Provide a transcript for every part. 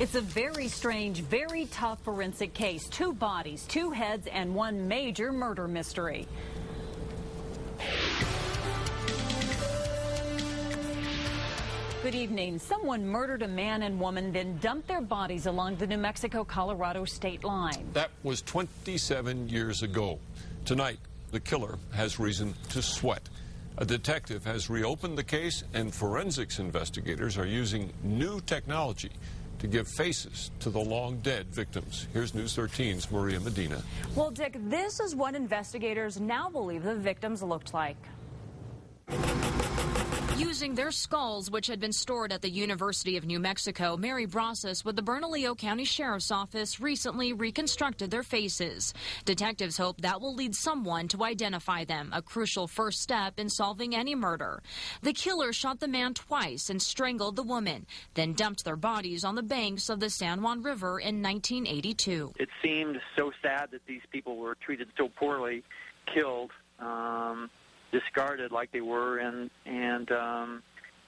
It's a very strange, very tough forensic case. 2 bodies, 2 heads, and 1 major murder mystery. Good evening. Someone murdered a man and woman, then dumped their bodies along the New Mexico-Colorado state line. That was 27 years ago. Tonight, the killer has reason to sweat. A detective has reopened the case, and forensics investigators are using new technology to give faces to the long-dead victims. Here's News 13's Maria Medina. Well, Dick, this is what investigators now believe the victims looked like. Using their skulls, which had been stored at the University of New Mexico, Mary Brasas with the Bernalillo County Sheriff's Office recently reconstructed their faces. Detectives hope that will lead someone to identify them, a crucial first step in solving any murder. The killer shot the man twice and strangled the woman, then dumped their bodies on the banks of the San Juan River in 1982. It seemed so sad that these people were treated so poorly, killed, discarded like they were, and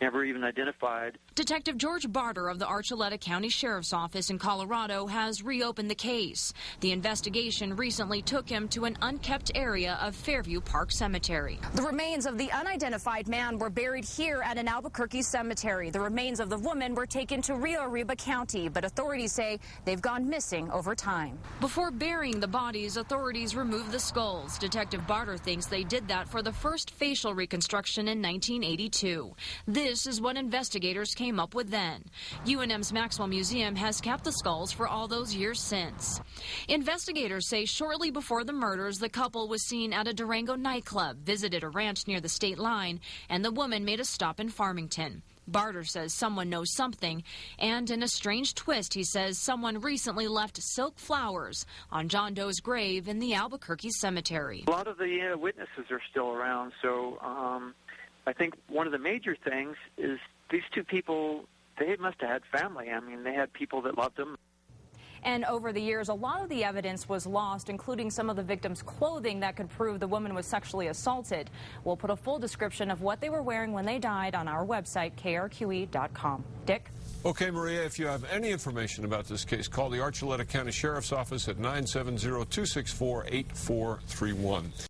never even identified. Detective George Barter of the Archuleta County Sheriff's Office in Colorado has reopened the case. The investigation recently took him to an unkept area of Fairview Park Cemetery. The remains of the unidentified man were buried here at an Albuquerque cemetery. The remains of the woman were taken to Rio Arriba County, but authorities say they've gone missing over time. Before burying the bodies, authorities removed the skulls. Detective Barter thinks they did that for the first facial reconstruction in 1982. This is what investigators came up with then. UNM's Maxwell Museum has kept the skulls for all those years since. Investigators say shortly before the murders, the couple was seen at a Durango nightclub, visited a ranch near the state line, and the woman made a stop in Farmington. Barter says someone knows something, and in a strange twist, he says someone recently left silk flowers on John Doe's grave in the Albuquerque cemetery. A lot of the witnesses are still around, so I think one of the major things is these 2 people, they must have had family. I mean, they had people that loved them. And over the years, a lot of the evidence was lost, including some of the victims' clothing that could prove the woman was sexually assaulted. We'll put a full description of what they were wearing when they died on our website, krqe.com. Dick? Okay, Maria, if you have any information about this case, call the Archuleta County Sheriff's Office at 970-264-8431.